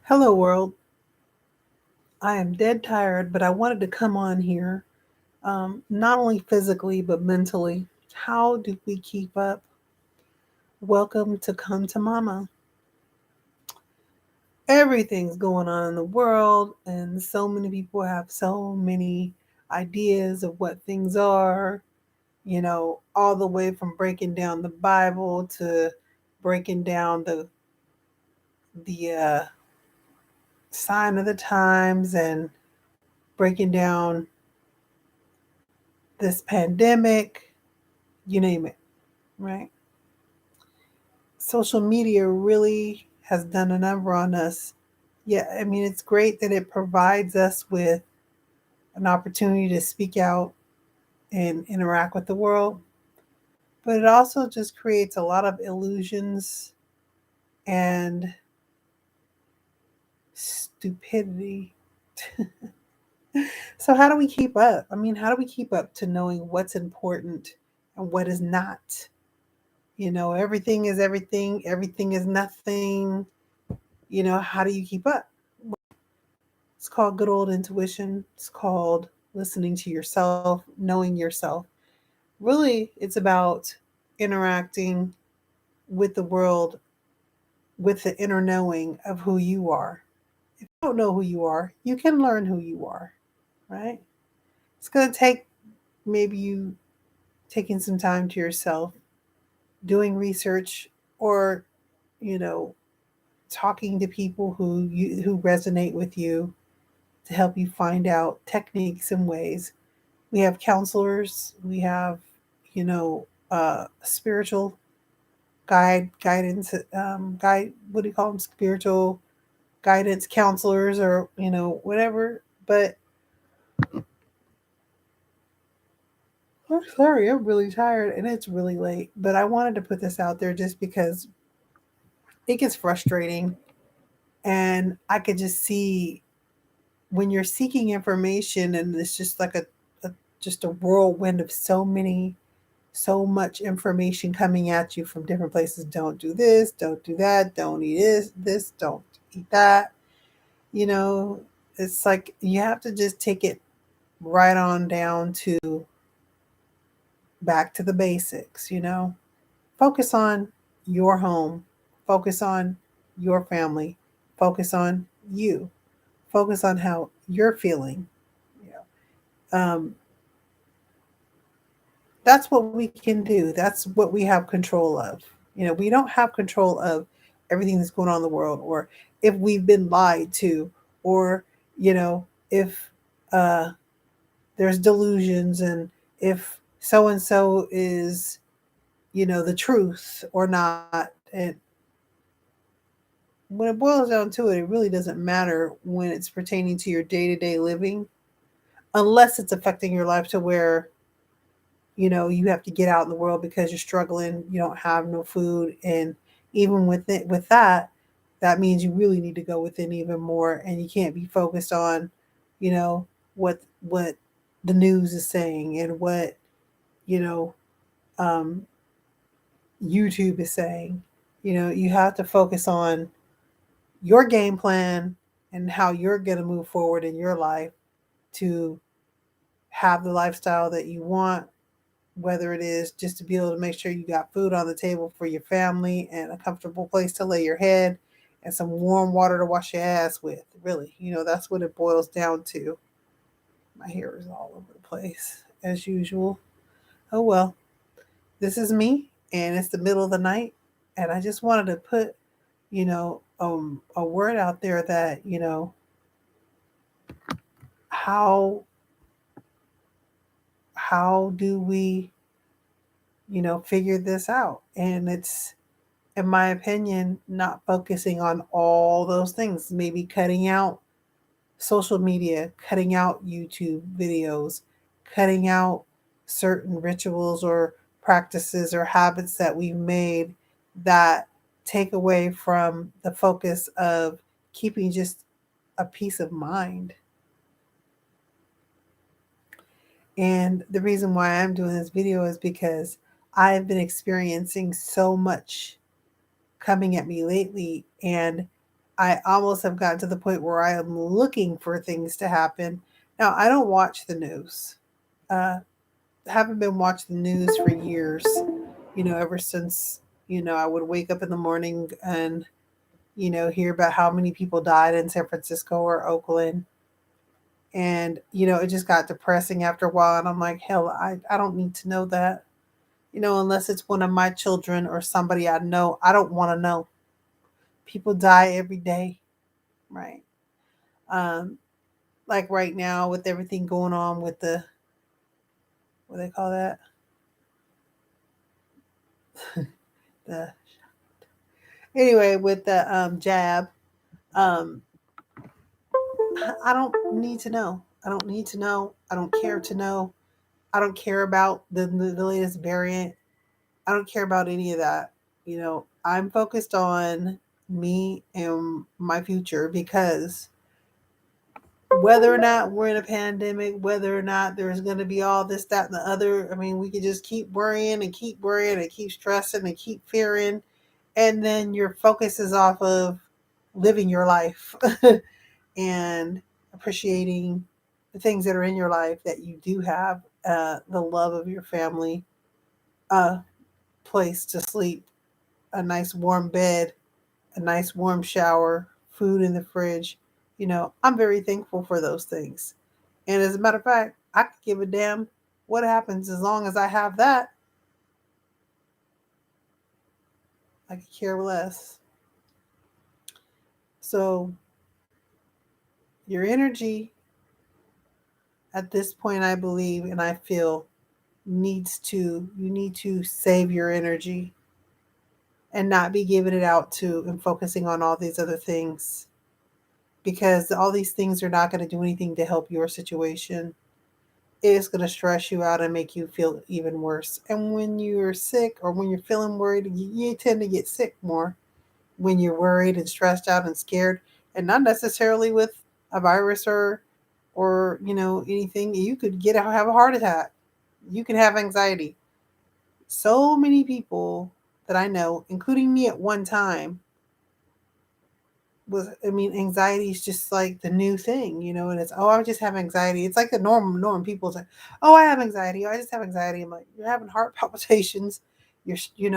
Hello, world. I am dead tired, but I wanted to come on here, not only physically, but mentally. How do we keep up? Welcome to Come to Mama. Everything's going on in the world, and so many people have so many ideas of what things are, all the way from breaking down the Bible to breaking down the sign of the times and breaking down this pandemic, you name it, right? Social media really has done a number on us. Yeah, I mean, it's great that it provides us with an opportunity to speak out and interact with the world, but it also just creates a lot of illusions and stupidity. So, how do we keep up? I mean, how do we keep up to knowing what's important and what is not? Everything is everything, everything is nothing. How do you keep up? It's called good old intuition. It's called listening to yourself, knowing yourself. Really, it's about interacting with the world with the inner knowing of who you are. If you don't know who you are, you can learn who you are, right? It's going to take maybe you taking some time to yourself, doing research, or, you know, talking to people who resonate with you to help you find out techniques and ways. We have counselors, we have, spiritual guidance, what do you call them? Spiritual guidance counselors or, whatever. But I'm sorry, I'm really tired and it's really late. But I wanted to put this out there just because it gets frustrating. And I could just see when you're seeking information and it's just like just a whirlwind of so much information coming at you from different places. Don't do this, don't do that, don't eat this, don't eat that. You know, it's like you have to just take it right on down to back to the basics. Focus on your home, focus on your family, focus on you, focus on how you're feeling. You that's what we can do. That's what we have control of. We don't have control of everything that's going on in the world, or if we've been lied to, or if uh, there's delusions, and if so and so is the truth or not. And when it boils down to it, it really doesn't matter when it's pertaining to your day-to-day living, unless it's affecting your life to where you have to get out in the world because you're struggling, you don't have no food. And even with that means you really need to go within even more, and you can't be focused on you know what the news is saying and what you know um, YouTube is saying. You have to focus on your game plan and how you're going to move forward in your life to have the lifestyle that you want, whether it is just to be able to make sure you got food on the table for your family and a comfortable place to lay your head and some warm water to wash your ass with. Really, that's what it boils down to. My hair is all over the place as usual. Oh well, this is me, and it's the middle of the night, and I just wanted to put, a word out there that how how do we figure this out? And it's, in my opinion, not focusing on all those things. Maybe cutting out social media, cutting out YouTube videos, cutting out certain rituals or practices or habits that we've made that take away from the focus of keeping just a peace of mind. And the reason why I'm doing this video is because I've been experiencing so much coming at me lately, and I almost have gotten to the point where I am looking for things to happen. Now, I don't watch the news. Uh, haven't been watching the news for years. Ever since I would wake up in the morning and hear about how many people died in San Francisco or Oakland, and it just got depressing after a while. And I'm like, hell, I don't need to know that. Unless it's one of my children or somebody I know, I don't want to know. People die every day, right? Um, like right now with everything going on with the what do they call that, the anyway with the jab. um I don't need to know. I don't need to know. I don't care to know. I don't care about the latest variant. I don't care about any of that. I'm focused on me and my future, because whether or not we're in a pandemic, whether or not there's going to be all this, that, and the other, I mean, we could just keep worrying and keep stressing and keep fearing. And then your focus is off of living your life and appreciating the things that are in your life that you do have, the love of your family, a place to sleep, a nice warm bed, a nice warm shower, food in the fridge. I'm very thankful for those things. And as a matter of fact, I could give a damn what happens as long as I have that. I could care less. So your energy at this point, I believe and I feel, you need to save your energy and not be giving it out to and focusing on all these other things, because all these things are not going to do anything to help your situation. It's going to stress you out and make you feel even worse. And when you're sick or when you're feeling worried, you tend to get sick more when you're worried and stressed out and scared, and not necessarily with a virus or anything. You could have a heart attack. You can have anxiety. So many people that I know, including me at one time, anxiety is just like the new thing, and it's, oh, I just have anxiety. It's like the norm. People say, oh, I have anxiety. Oh, I just have anxiety. I'm like, you're having heart palpitations. You're feeling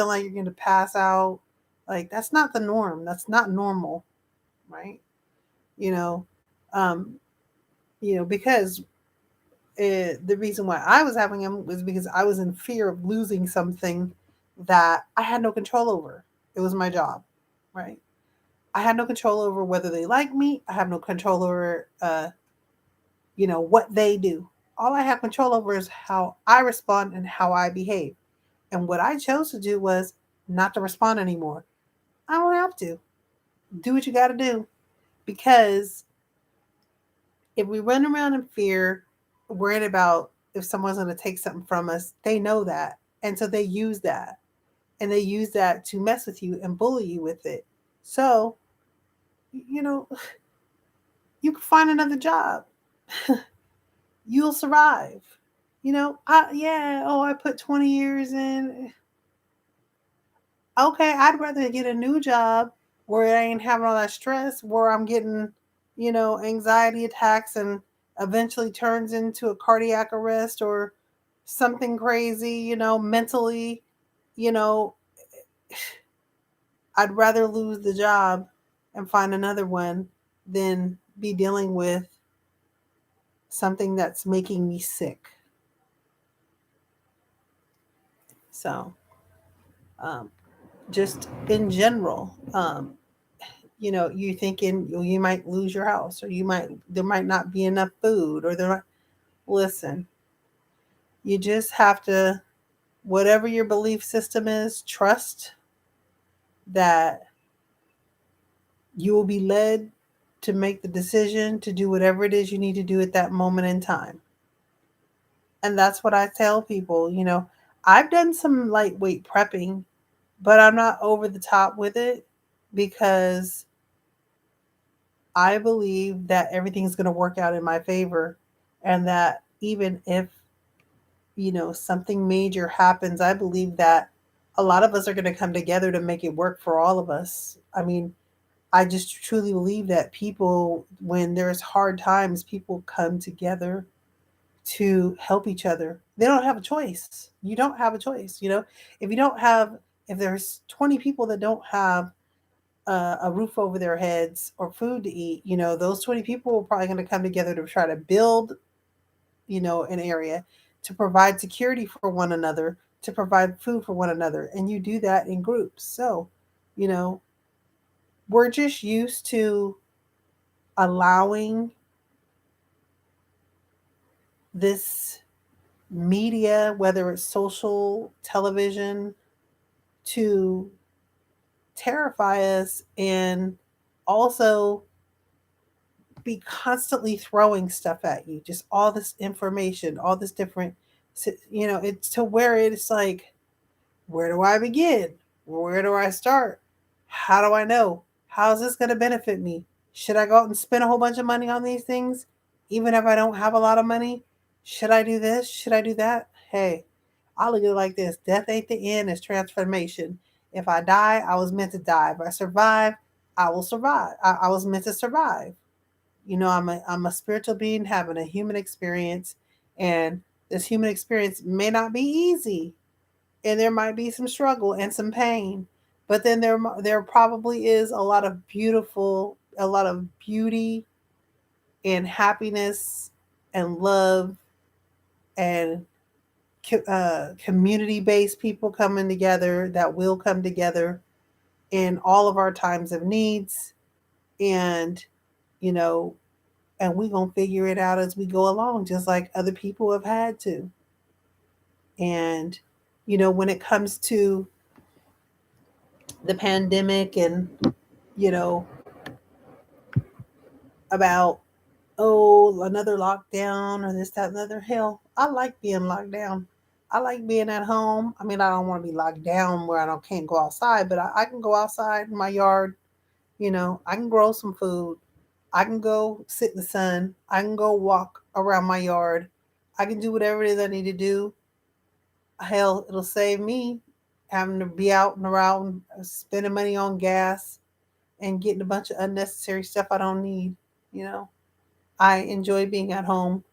like you're going to pass out. Like, that's not the norm. That's not normal, right? You know, um, because the reason why I was having them was because I was in fear of losing something that I had no control over. It was my job, right? I had no control over whether they like me. I have no control over, what they do. All I have control over is how I respond and how I behave. And what I chose to do was not to respond anymore. I don't have to. Do what you got to do. Because if we run around in fear, worried about if someone's going to take something from us, they know that. And so they use that. And they use that to mess with you and bully you with it. So, you know, you can find another job. You'll survive. I put 20 years in. Okay, I'd rather get a new job where I ain't having all that stress, where I'm getting, anxiety attacks and eventually turns into a cardiac arrest or something crazy, mentally, you know, I'd rather lose the job and find another one than be dealing with something that's making me sick. So, um, just in general, you're thinking you might lose your house, or there might not be enough food, or listen, you just have to, whatever your belief system is, trust that you will be led to make the decision to do whatever it is you need to do at that moment in time. And that's what I tell people. I've done some lightweight prepping, but I'm not over the top with it, because I believe that everything's going to work out in my favor, and that even if, something major happens, I believe that a lot of us are going to come together to make it work for all of us. I mean, I just truly believe that people, when there's hard times, people come together to help each other. They don't have a choice. You don't have a choice. If you don't have, if there's 20 people that don't have a roof over their heads or food to eat, those 20 people are probably going to come together to try to build, an area, to provide security for one another, to provide food for one another. And you do that in groups. So, you know, we're just used to allowing this media, whether it's social, television, to terrify us and also be constantly throwing stuff at you, just all this information, all this different, it's to where it's like, where do I begin? Where do I start? How do I know? How is this going to benefit me? Should I go out and spend a whole bunch of money on these things, even if I don't have a lot of money? Should I do this? Should I do that? Hey, I look at it like this: death ain't the end, it's transformation. If I die, I was meant to die. If I survive, I will survive. I was meant to survive. I'm a spiritual being having a human experience, and this human experience may not be easy, and there might be some struggle and some pain, but then there probably is a lot of beauty and happiness and love and community based people coming together that will come together in all of our times of needs, and you know and we gonna figure it out as we go along, just like other people have had to. And when it comes to the pandemic, and you know about, oh, another lockdown or this, that, and other. Hell, I like being locked down. I like being at home. I mean, I don't want to be locked down where can't go outside, but I can go outside in my yard. I can grow some food. I can go sit in the sun. I can go walk around my yard. I can do whatever it is I need to do. Hell, it'll save me having to be out and around spending money on gas and getting a bunch of unnecessary stuff I don't need. You know, I enjoy being at home.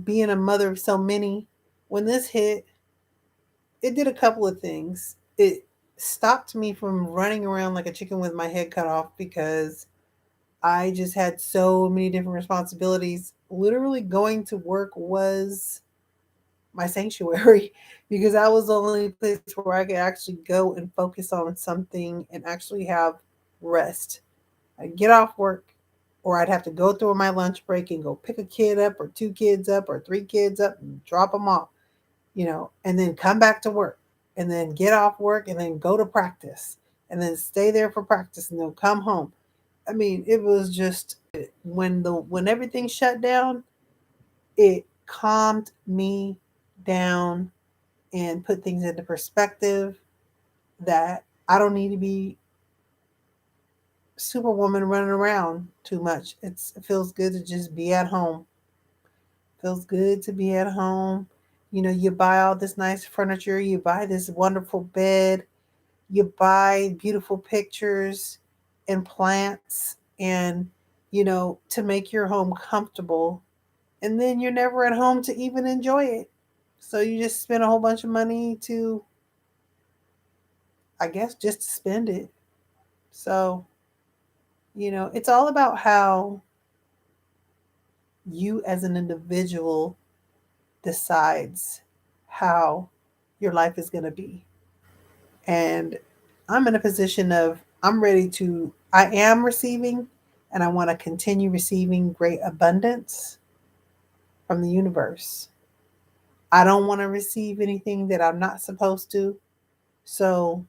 Being a mother of so many, when this hit, it did a couple of things. It stopped me from running around like a chicken with my head cut off, because I just had so many different responsibilities. Literally, going to work was my sanctuary because that was the only place where I could actually go and focus on something and actually have rest. I'd get off work, or I'd have to go through my lunch break and go pick a kid up, or two kids up, or three kids up, and drop them off, and then come back to work, and then get off work, and then go to practice, and then stay there for practice, and then come home. I mean, it was just, when everything shut down, it calmed me down and put things into perspective, that I don't need to be superwoman running around too much. It feels good to just be at home. Feels good to be at home. You buy all this nice furniture, you buy this wonderful bed, you buy beautiful pictures and plants, and to make your home comfortable, and then you're never at home to even enjoy it. So you just spend a whole bunch of money to, I guess, just to spend it. So, it's all about how you as an individual decides how your life is going to be. And I'm in a position of, I am receiving, and I want to continue receiving great abundance from the universe. I don't want to receive anything that I'm not supposed to. So,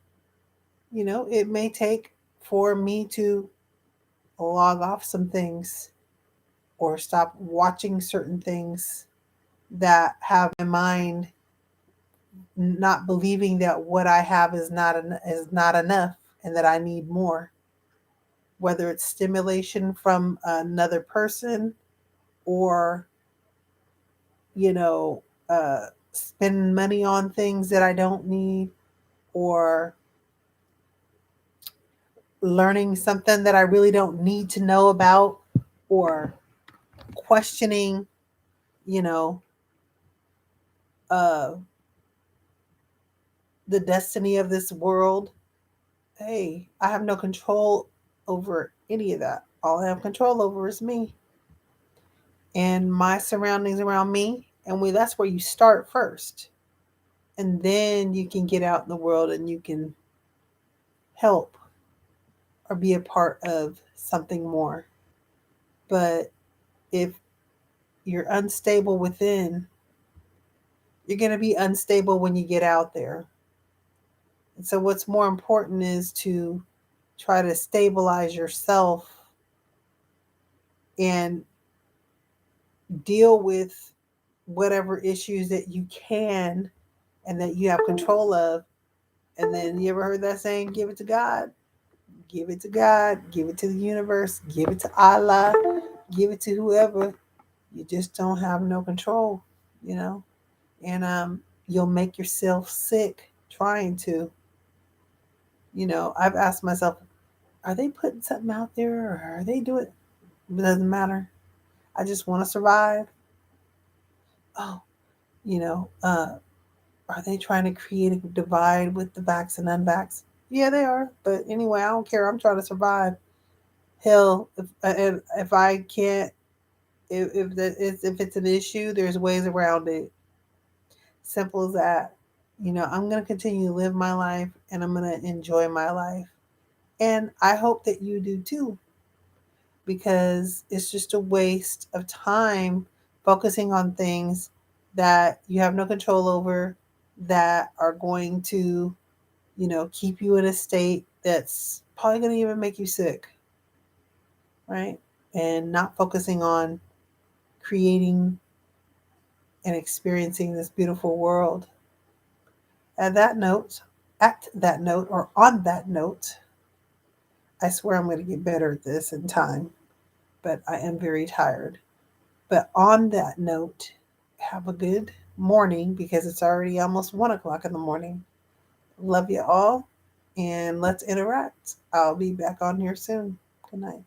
it may take for me to log off some things, or stop watching certain things that have my mind not believing that what I have is not enough, and that I need more. Whether it's stimulation from another person, or you know, spending money on things that I don't need, or learning something that I really don't need to know about, or questioning, you know, uh, the destiny of this world. Hey, I have no control over any of that. All I have control over is me and my surroundings around me. And that's where you start first. And then you can get out in the world and you can help or be a part of something more. But if you're unstable within, you're going to be unstable when you get out there. And so, what's more important is to try to stabilize yourself and deal with whatever issues that you can and that you have control of. And then, you ever heard that saying, give it to God? Give it to God, give it to the universe, give it to Allah, give it to whoever. You just don't have no control, you know? And you'll make yourself sick trying to. I've asked myself, are they putting something out there or are they doing it? It doesn't matter. I just want to survive. Oh, you know, uh, are they trying to create a divide with the vax and unvax? Yeah, they are. But anyway, I don't care. I'm trying to survive. Hell, if I can't, if it's an issue, there's ways around it. Simple as that. I'm gonna continue to live my life, and I'm gonna enjoy my life, and I hope that you do too, because it's just a waste of time focusing on things that you have no control over, that are going to, keep you in a state that's probably going to even make you sick, right? And not focusing on creating and experiencing this beautiful world. At that note, or on that note, I swear I'm going to get better at this in time, but I am very tired. But on that note, have a good morning because it's already almost 1 o'clock in the morning. Love you all, and let's interact. I'll be back on here soon. Good night.